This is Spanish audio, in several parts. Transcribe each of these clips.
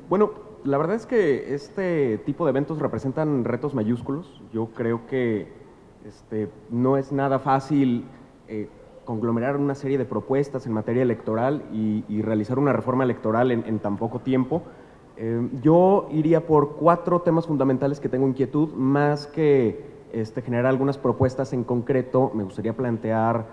Bueno, la verdad es que este tipo de eventos representan retos mayúsculos. Yo creo que no es nada fácil conglomerar una serie de propuestas en materia electoral y realizar una reforma electoral en tan poco tiempo. Yo iría por 4 temas fundamentales que tengo inquietud, más que generar algunas propuestas en concreto. Me gustaría plantear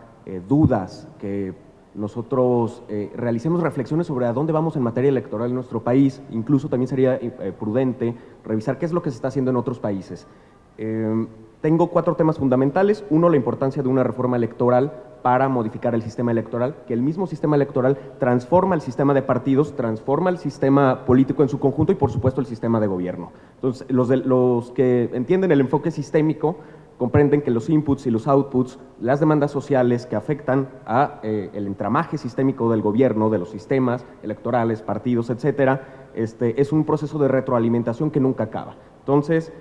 dudas, que nosotros realicemos reflexiones sobre a dónde vamos en materia electoral en nuestro país. Incluso también sería prudente revisar qué es lo que se está haciendo en otros países. Tengo 4 temas fundamentales. Uno, la importancia de una reforma electoral para modificar el sistema electoral, que el mismo sistema electoral transforma el sistema de partidos, transforma el sistema político en su conjunto y, por supuesto, el sistema de gobierno. Entonces, los que entienden el enfoque sistémico comprenden que los inputs y los outputs, las demandas sociales que afectan a el entramaje sistémico del gobierno, de los sistemas electorales, partidos, etcétera, es un proceso de retroalimentación que nunca acaba. Entonces,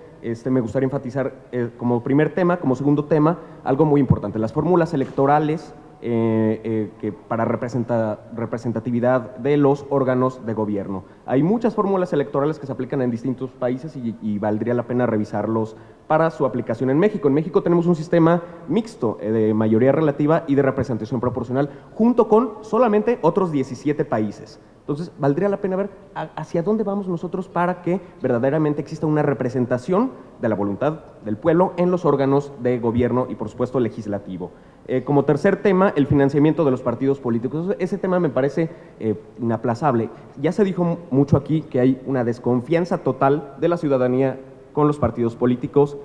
me gustaría enfatizar como primer tema, como segundo tema, algo muy importante: las fórmulas electorales que para representatividad de los órganos de gobierno. Hay muchas fórmulas electorales que se aplican en distintos países y valdría la pena revisarlos para su aplicación en México. En México tenemos un sistema mixto de mayoría relativa y de representación proporcional, junto con solamente otros 17 países. Entonces, valdría la pena ver hacia dónde vamos nosotros para que verdaderamente exista una representación de la voluntad del pueblo en los órganos de gobierno y, por supuesto, legislativo. Como tercer tema, el financiamiento de los partidos políticos. Ese tema me parece inaplazable. Ya se dijo mucho aquí que hay una desconfianza total de la ciudadanía con los partidos políticos,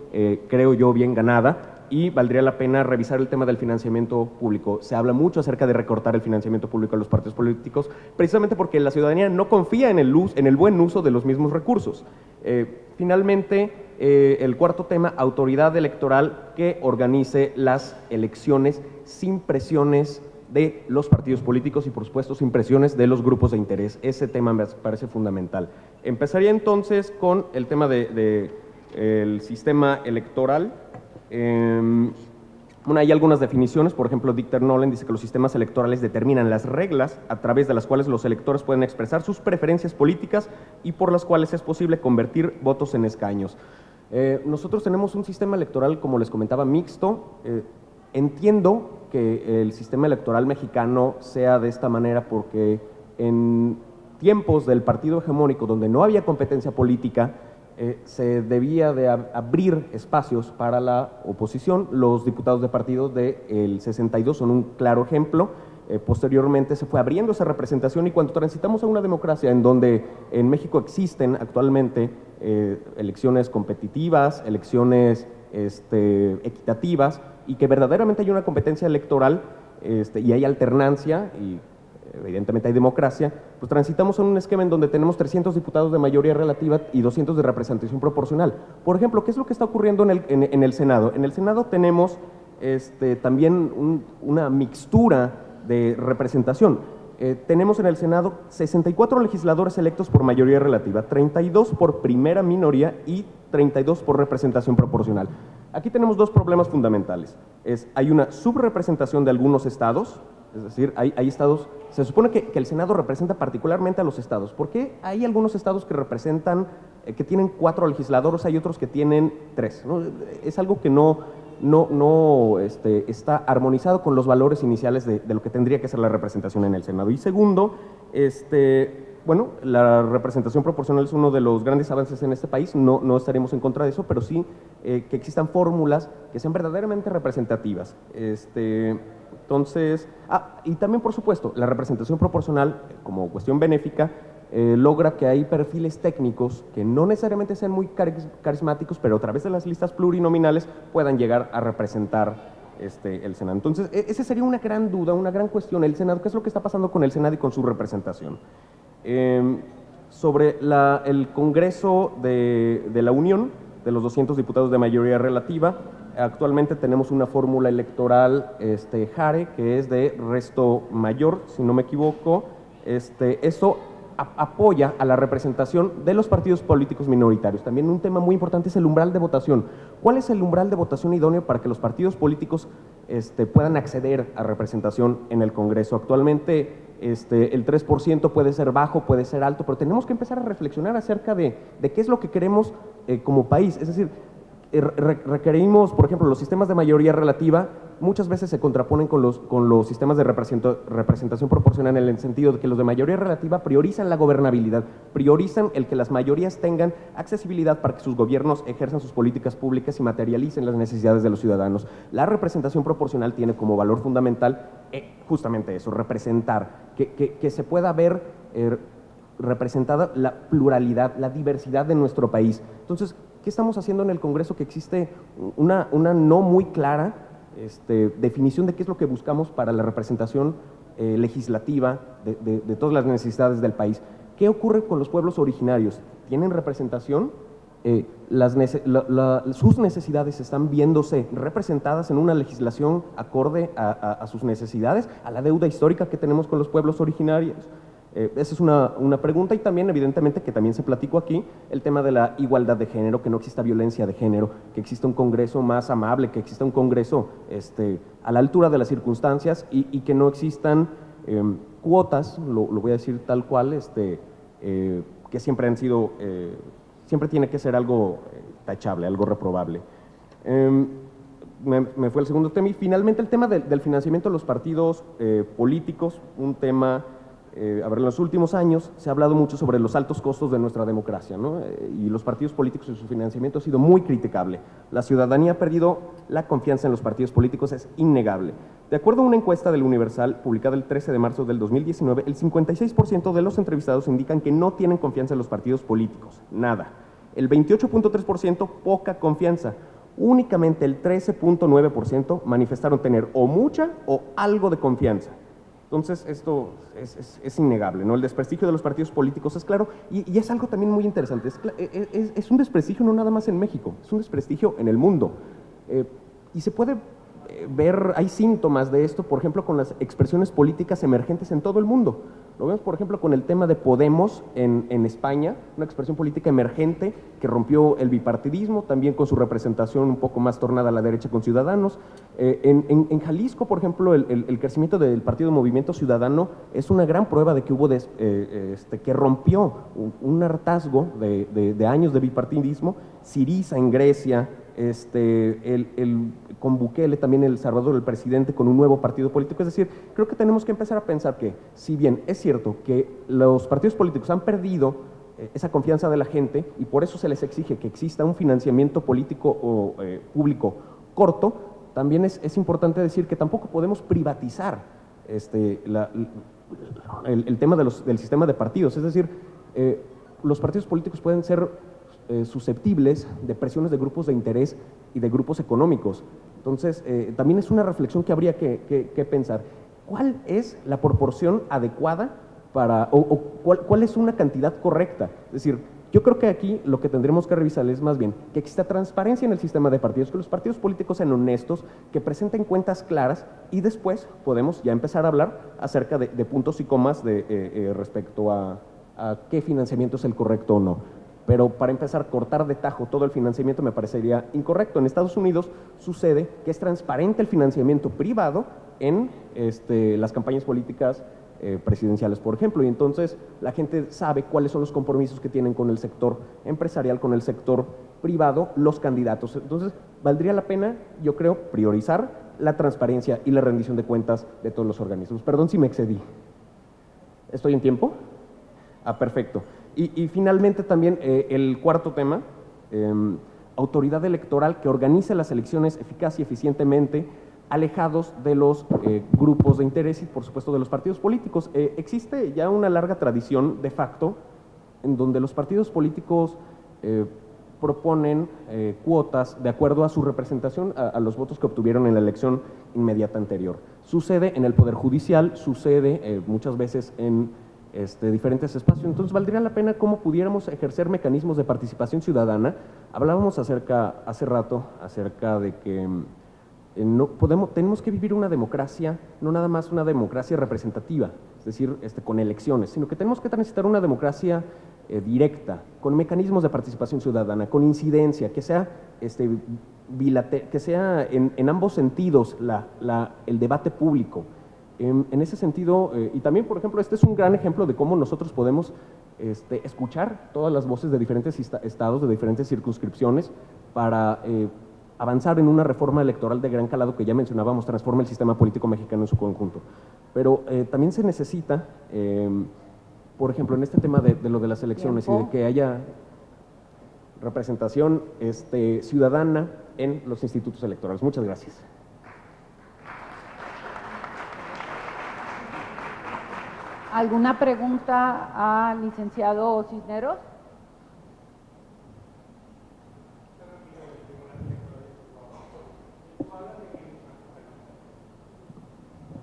creo yo bien ganada, y valdría la pena revisar el tema del financiamiento público. Se habla mucho acerca de recortar el financiamiento público a los partidos políticos, precisamente porque la ciudadanía no confía en el buen uso de los mismos recursos. Finalmente, el cuarto tema, autoridad electoral que organice las elecciones sin presiones de los partidos políticos y, por supuesto, sin presiones de los grupos de interés. Ese tema me parece fundamental. Empezaría entonces con el tema del sistema electoral. Bueno, hay algunas definiciones. Por ejemplo, Dieter Nolen dice que los sistemas electorales determinan las reglas a través de las cuales los electores pueden expresar sus preferencias políticas y por las cuales es posible convertir votos en escaños. Nosotros tenemos un sistema electoral, como les comentaba, mixto. Entiendo que el sistema electoral mexicano sea de esta manera porque en tiempos del partido hegemónico, donde no había competencia política, se debía de abrir espacios para la oposición. Los diputados de partido del 62 son un claro ejemplo. Posteriormente se fue abriendo esa representación, y cuando transitamos a una democracia en donde en México existen actualmente elecciones competitivas, elecciones equitativas, y que verdaderamente hay una competencia electoral y hay alternancia y evidentemente hay democracia, pues transitamos en un esquema en donde tenemos 300 diputados de mayoría relativa y 200 de representación proporcional. Por ejemplo, ¿qué es lo que está ocurriendo en el Senado? En el Senado tenemos también una mixtura de representación. Tenemos en el Senado 64 legisladores electos por mayoría relativa, 32 por primera minoría y 32 por representación proporcional. Aquí tenemos 2 problemas fundamentales. Hay una subrepresentación de algunos estados. Es decir, hay estados, se supone que el Senado representa particularmente a los estados. ¿Por qué hay algunos estados que representan, que tienen 4 legisladores, hay otros que tienen 3? ¿No? Es algo que no está armonizado con los valores iniciales de lo que tendría que ser la representación en el Senado. Y segundo, bueno, la representación proporcional es uno de los grandes avances en este país. No estaremos en contra de eso, pero sí que existan fórmulas que sean verdaderamente representativas. Entonces, y también, por supuesto, la representación proporcional, como cuestión benéfica, logra que hay perfiles técnicos que no necesariamente sean muy carismáticos, pero a través de las listas plurinominales puedan llegar a representar el Senado. Entonces, esa sería una gran duda, una gran cuestión. El Senado, ¿qué es lo que está pasando con el Senado y con su representación? Sobre el Congreso de la Unión, de los 200 diputados de mayoría relativa, actualmente tenemos una fórmula electoral Jare, que es de resto mayor, si no me equivoco. Eso apoya a la representación de los partidos políticos minoritarios. También un tema muy importante es el umbral de votación. ¿Cuál es el umbral de votación idóneo para que los partidos políticos puedan acceder a representación en el Congreso? Actualmente el 3% puede ser bajo, puede ser alto, pero tenemos que empezar a reflexionar acerca de qué es lo que queremos como país. Es decir, requerimos, por ejemplo, los sistemas de mayoría relativa muchas veces se contraponen con los sistemas de representación proporcional, en el sentido de que los de mayoría relativa priorizan la gobernabilidad, priorizan el que las mayorías tengan accesibilidad para que sus gobiernos ejerzan sus políticas públicas y materialicen las necesidades de los ciudadanos. La representación proporcional tiene como valor fundamental justamente eso, representar, que se pueda ver representada la pluralidad, la diversidad de nuestro país. Entonces, ¿qué estamos haciendo en el Congreso? Que existe una no muy clara definición de qué es lo que buscamos para la representación legislativa de todas las necesidades del país. ¿Qué ocurre con los pueblos originarios? ¿Tienen representación? Sus necesidades están viéndose representadas en una legislación acorde a sus necesidades, a la deuda histórica que tenemos con los pueblos originarios. Esa es una pregunta, y también evidentemente que también se platicó aquí el tema de la igualdad de género, que no exista violencia de género, que exista un Congreso más amable, que exista un Congreso a la altura de las circunstancias, y que no existan cuotas, lo voy a decir tal cual, que siempre han sido, siempre tiene que ser algo tachable, algo reprobable. Me fue el segundo tema, y finalmente el tema del financiamiento de los partidos políticos, un tema. A ver, en los últimos años se ha hablado mucho sobre los altos costos de nuestra democracia, ¿no? Y los partidos políticos y su financiamiento ha sido muy criticable. La ciudadanía ha perdido la confianza en los partidos políticos, es innegable. De acuerdo a una encuesta del Universal publicada el 13 de marzo del 2019, el 56% de los entrevistados indican que no tienen confianza en los partidos políticos, nada. El 28.3% poca confianza. Únicamente el 13.9% manifestaron tener o mucha o algo de confianza. Entonces, esto es innegable, ¿no? El desprestigio de los partidos políticos es claro, y es algo también muy interesante. Es un desprestigio no nada más en México, es un desprestigio en el mundo. Y se puede ver, hay síntomas de esto, por ejemplo, con las expresiones políticas emergentes en todo el mundo. Lo vemos, por ejemplo, con el tema de Podemos en España, una expresión política emergente que rompió el bipartidismo, también con su representación un poco más tornada a la derecha con Ciudadanos. En Jalisco, por ejemplo, el crecimiento del Partido Movimiento Ciudadano es una gran prueba de que hubo que rompió un hartazgo de años de bipartidismo. Syriza en Grecia, con Bukele también El Salvador, el presidente, con un nuevo partido político. Es decir, creo que tenemos que empezar a pensar que, si bien es cierto que los partidos políticos han perdido esa confianza de la gente, y por eso se les exige que exista un financiamiento político o público corto, también es importante decir que tampoco podemos privatizar el tema del sistema de partidos. Es decir, los partidos políticos pueden ser susceptibles de presiones de grupos de interés y de grupos económicos. Entonces, también es una reflexión que habría que pensar. ¿Cuál es la proporción adecuada cuál es una cantidad correcta? Es decir, yo creo que aquí lo que tendremos que revisar es más bien que exista transparencia en el sistema de partidos, que los partidos políticos sean honestos, que presenten cuentas claras, y después podemos ya empezar a hablar acerca de puntos y comas respecto a qué financiamiento es el correcto o no. Pero para empezar, cortar de tajo todo el financiamiento me parecería incorrecto. En Estados Unidos sucede que es transparente el financiamiento privado en las campañas políticas presidenciales, por ejemplo, y entonces la gente sabe cuáles son los compromisos que tienen con el sector empresarial, con el sector privado, los candidatos. Entonces, valdría la pena, yo creo, priorizar la transparencia y la rendición de cuentas de todos los organismos. Perdón si me excedí. ¿Estoy en tiempo? Perfecto. Y finalmente también el cuarto tema, autoridad electoral que organice las elecciones eficaz y eficientemente, alejados de los grupos de interés y, por supuesto, de los partidos políticos. Existe ya una larga tradición, de facto, en donde los partidos políticos proponen cuotas de acuerdo a su representación, a los votos que obtuvieron en la elección inmediata anterior. Sucede en el Poder Judicial, sucede muchas veces en diferentes espacios. Entonces, valdría la pena cómo pudiéramos ejercer mecanismos de participación ciudadana. Hablábamos hace rato acerca de que tenemos que vivir una democracia, no nada más una democracia representativa, es decir, con elecciones, sino que tenemos que transitar una democracia directa, con mecanismos de participación ciudadana, con incidencia, que sea, que sea en ambos sentidos el debate público, En ese sentido, y también, por ejemplo, este es un gran ejemplo de cómo nosotros podemos escuchar todas las voces de diferentes estados, de diferentes circunscripciones, para avanzar en una reforma electoral de gran calado que ya mencionábamos, transforma el sistema político mexicano en su conjunto. Pero también se necesita, por ejemplo, en este tema de lo de las elecciones y de que haya representación ciudadana en los institutos electorales. Muchas gracias. ¿Alguna pregunta al licenciado Cisneros?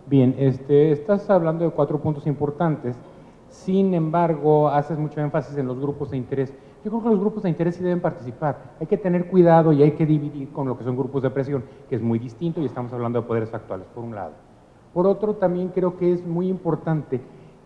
Bien, estás hablando de 4 puntos importantes, sin embargo, haces mucho énfasis en los grupos de interés. Yo creo que los grupos de interés sí deben participar. Hay que tener cuidado y hay que dividir con lo que son grupos de presión, que es muy distinto, y estamos hablando de poderes actuales, por un lado. Por otro, también creo que es muy importante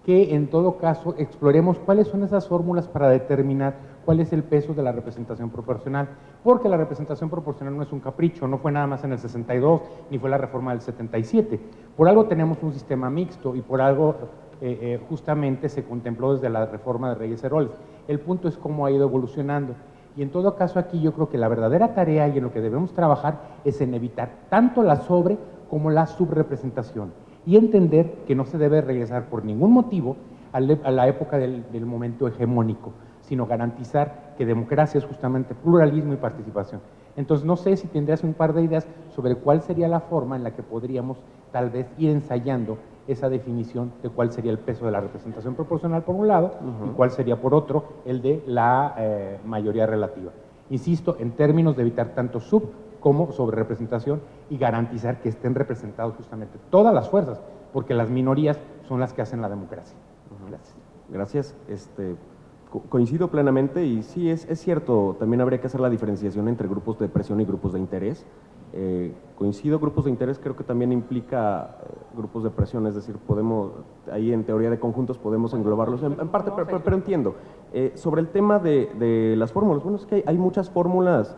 que en todo caso exploremos cuáles son esas fórmulas para determinar cuál es el peso de la representación proporcional, porque la representación proporcional no es un capricho, no fue nada más en el 62, ni fue la reforma del 77. Por algo tenemos un sistema mixto y por algo justamente se contempló desde la reforma de Reyes Heroles. El punto es cómo ha ido evolucionando. Y en todo caso aquí yo creo que la verdadera tarea y en lo que debemos trabajar es en evitar tanto la sobre como la subrepresentación y entender que no se debe regresar por ningún motivo a la época del momento hegemónico, sino garantizar que democracia es justamente pluralismo y participación. Entonces no sé si tendrías un par de ideas sobre cuál sería la forma en la que podríamos tal vez ir ensayando esa definición de cuál sería el peso de la representación proporcional por un lado y cuál sería por otro el de la mayoría relativa. Insisto, en términos de evitar tanto sub como sobre representación y garantizar que estén representados justamente todas las fuerzas, porque las minorías son las que hacen la democracia. Gracias. Gracias. Coincido plenamente y sí, es cierto, también habría que hacer la diferenciación entre grupos de presión y grupos de interés. Coincido, grupos de interés creo que también implica grupos de presión, es decir, podemos, ahí en teoría de conjuntos podemos englobarlos en parte, pero entiendo. Sobre el tema de las fórmulas, bueno, es que hay muchas fórmulas,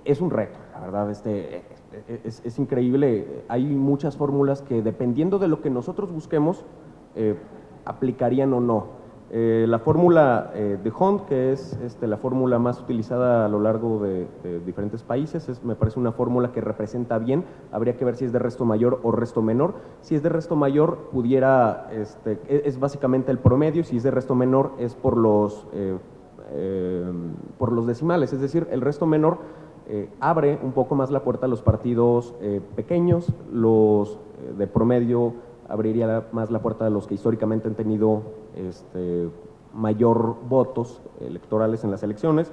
es un reto, la verdad, es increíble, hay muchas fórmulas que dependiendo de lo que nosotros busquemos, aplicarían o no. La fórmula de Hunt, que es la fórmula más utilizada a lo largo de diferentes países, me parece una fórmula que representa bien. Habría que ver si es de resto mayor o resto menor. Si es de resto mayor, pudiera, es básicamente el promedio, si es de resto menor es por los decimales, es decir, el resto menor abre un poco más la puerta a los partidos pequeños, los de promedio abriría más la puerta a los que históricamente han tenido mayor votos electorales en las elecciones.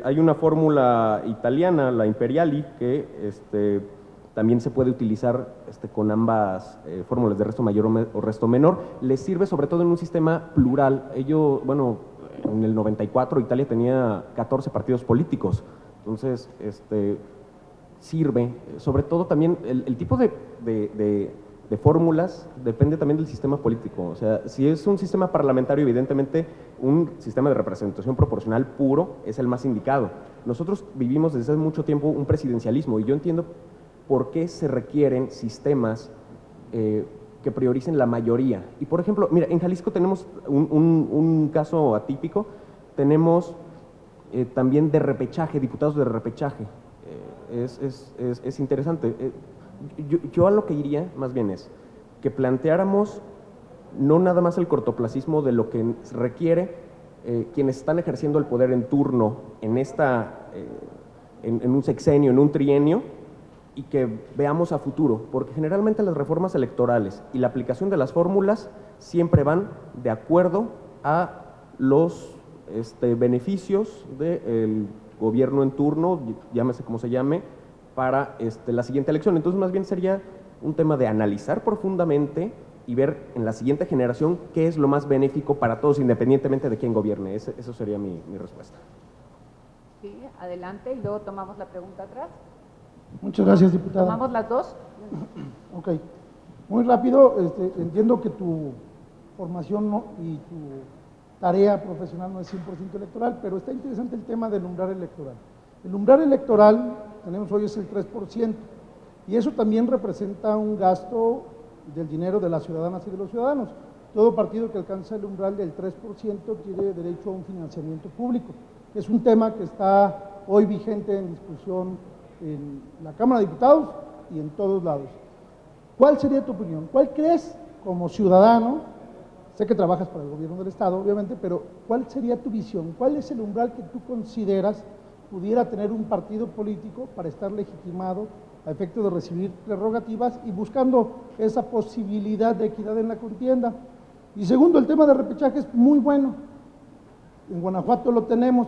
Hay una fórmula italiana, la Imperiali, que también se puede utilizar con ambas fórmulas de resto mayor o resto menor. Les sirve sobre todo en un sistema plural. Bueno, en el 94 Italia tenía 14 partidos políticos, entonces sirve, sobre todo también el tipo de fórmulas depende también del sistema político. O sea, si es un sistema parlamentario, evidentemente un sistema de representación proporcional puro es el más indicado. Nosotros vivimos desde hace mucho tiempo un presidencialismo y yo entiendo por qué se requieren sistemas que prioricen la mayoría. Y por ejemplo, mira, en Jalisco tenemos un caso atípico, tenemos también de repechaje, diputados de repechaje. Es interesante. Yo a lo que iría más bien es que planteáramos no nada más el cortoplacismo de lo que requiere quienes están ejerciendo el poder en turno en un sexenio, en un trienio, y que veamos a futuro, porque generalmente las reformas electorales y la aplicación de las fórmulas siempre van de acuerdo a los beneficios del gobierno en turno, llámese como se llame, para la siguiente elección. Entonces, más bien sería un tema de analizar profundamente y ver en la siguiente generación qué es lo más benéfico para todos, independientemente de quién gobierne. Eso sería mi respuesta. Sí, adelante, y luego tomamos la pregunta atrás. Muchas gracias, diputada. ¿Tomamos las dos? Ok. Muy rápido, entiendo que tu formación y tu tarea profesional no es 100% electoral, pero está interesante el tema del umbral electoral. El umbral electoral, tenemos hoy, es el 3%, y eso también representa un gasto del dinero de las ciudadanas y de los ciudadanos. Todo partido que alcanza el umbral del 3% tiene derecho a un financiamiento público. Es un tema que está hoy vigente en discusión en la Cámara de Diputados y en todos lados. ¿Cuál sería tu opinión? ¿Cuál crees como ciudadano? Sé que trabajas para el gobierno del Estado, obviamente, pero ¿cuál sería tu visión? ¿Cuál es el umbral que tú consideras pudiera tener un partido político para estar legitimado a efecto de recibir prerrogativas y buscando esa posibilidad de equidad en la contienda? Y segundo, el tema de repechaje es muy bueno. En Guanajuato lo tenemos.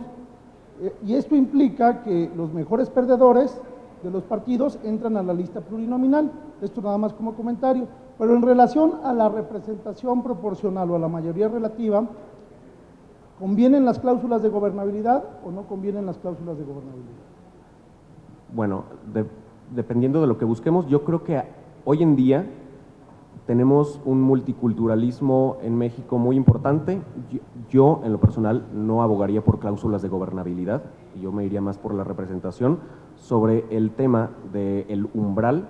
Y esto implica que los mejores perdedores de los partidos entran a la lista plurinominal. Esto nada más como comentario. Pero en relación a la representación proporcional o a la mayoría relativa, ¿convienen las cláusulas de gobernabilidad o no convienen las cláusulas de gobernabilidad? Bueno, dependiendo de lo que busquemos, yo creo que hoy en día tenemos un multiculturalismo en México muy importante. Yo, en lo personal, no abogaría por cláusulas de gobernabilidad, yo me iría más por la representación. Sobre el tema del umbral,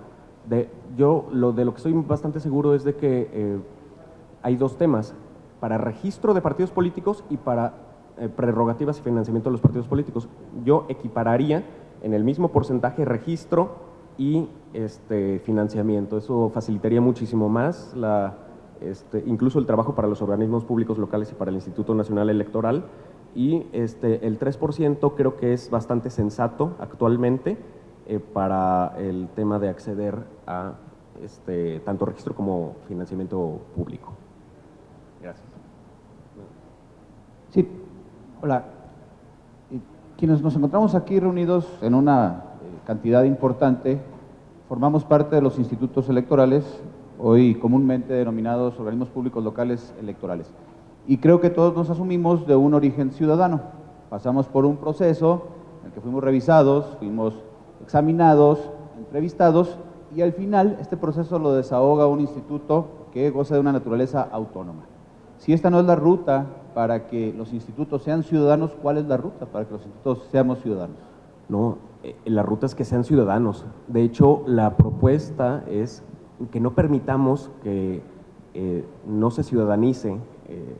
de lo que estoy bastante seguro es de que hay dos temas, para registro de partidos políticos y para prerrogativas y financiamiento de los partidos políticos. Yo equipararía en el mismo porcentaje registro y financiamiento. Eso facilitaría muchísimo más incluso el trabajo para los organismos públicos locales y para el Instituto Nacional Electoral. Y el 3% creo que es bastante sensato actualmente para el tema de acceder a tanto registro como financiamiento público. Gracias. Sí, hola. Quienes nos encontramos aquí reunidos en una cantidad importante, formamos parte de los institutos electorales, hoy comúnmente denominados organismos públicos locales electorales. Y creo que todos nos asumimos de un origen ciudadano. Pasamos por un proceso en el que fuimos revisados, fuimos examinados, entrevistados, y al final este proceso lo desahoga un instituto que goza de una naturaleza autónoma. Si esta no es la ruta para que los institutos sean ciudadanos, ¿cuál es la ruta para que los institutos seamos ciudadanos? No, la ruta es que sean ciudadanos. De hecho, la propuesta es que no permitamos que no se ciudadanice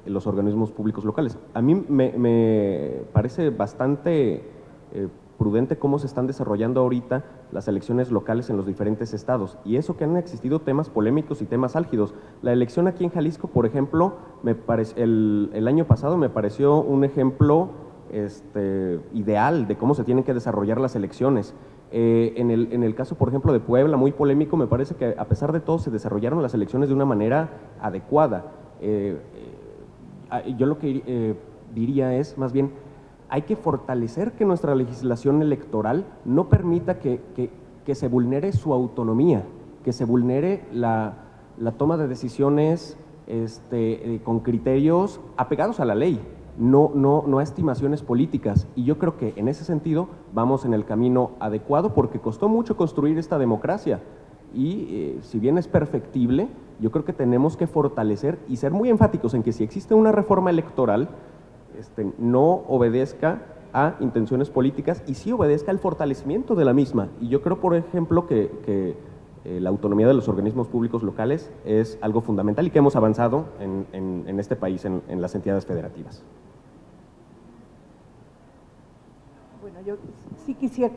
los organismos públicos locales. A mí me parece bastante prudente cómo se están desarrollando ahorita las elecciones locales en los diferentes estados, y eso que han existido temas polémicos y temas álgidos. La elección aquí en Jalisco, por ejemplo, el año pasado me pareció un ejemplo ideal de cómo se tienen que desarrollar las elecciones. En el caso, por ejemplo, de Puebla, muy polémico, me parece que a pesar de todo se desarrollaron las elecciones de una manera adecuada. Yo lo que diría es, más bien, hay que fortalecer que nuestra legislación electoral no permita que se vulnere su autonomía, que se vulnere la toma de decisiones con criterios apegados a la ley, no a estimaciones políticas. Y yo creo que en ese sentido vamos en el camino adecuado, porque costó mucho construir esta democracia y si bien es perfectible, yo creo que tenemos que fortalecer y ser muy enfáticos en que si existe una reforma electoral, no obedezca a intenciones políticas y sí obedezca al fortalecimiento de la misma. Y yo creo, por ejemplo, que la autonomía de los organismos públicos locales es algo fundamental y que hemos avanzado en este país, en las entidades federativas. Bueno, yo sí quisiera.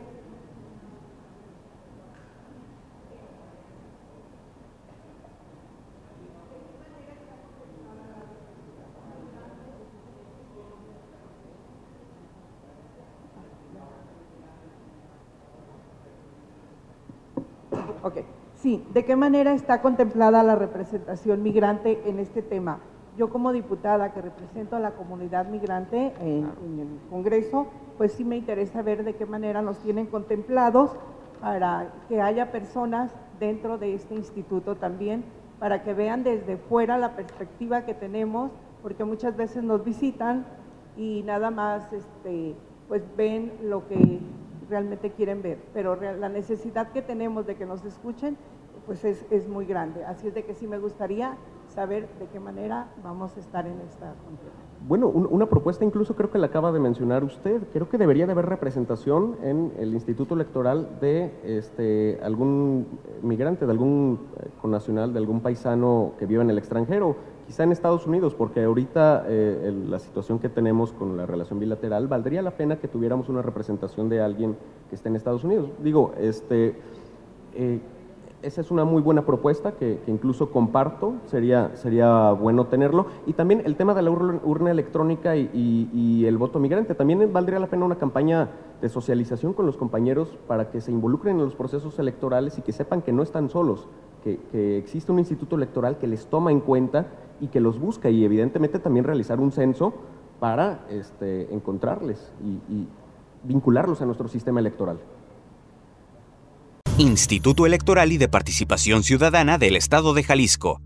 Ok, sí, ¿de qué manera está contemplada la representación migrante en este tema? Yo como diputada que represento a la comunidad migrante en el Congreso, pues sí me interesa ver de qué manera nos tienen contemplados para que haya personas dentro de este instituto también, para que vean desde fuera la perspectiva que tenemos, porque muchas veces nos visitan y nada más pues ven lo que realmente quieren ver, pero la necesidad que tenemos de que nos escuchen pues es muy grande. Así es de que sí me gustaría saber de qué manera vamos a estar en esta contienda. Bueno, una propuesta incluso creo que la acaba de mencionar usted. Creo que debería de haber representación en el Instituto Electoral de algún migrante, de algún connacional, de algún paisano que vive en el extranjero, quizá en Estados Unidos, porque ahorita la situación que tenemos con la relación bilateral, valdría la pena que tuviéramos una representación de alguien que esté en Estados Unidos. Digo, esa es una muy buena propuesta que incluso comparto, sería bueno tenerlo. Y también el tema de la urna electrónica y el voto migrante. También valdría la pena una campaña de socialización con los compañeros para que se involucren en los procesos electorales y que sepan que no están solos, que existe un instituto electoral que les toma en cuenta y que los busca, y evidentemente también realizar un censo para encontrarles y vincularlos a nuestro sistema electoral. Instituto Electoral y de Participación Ciudadana del Estado de Jalisco.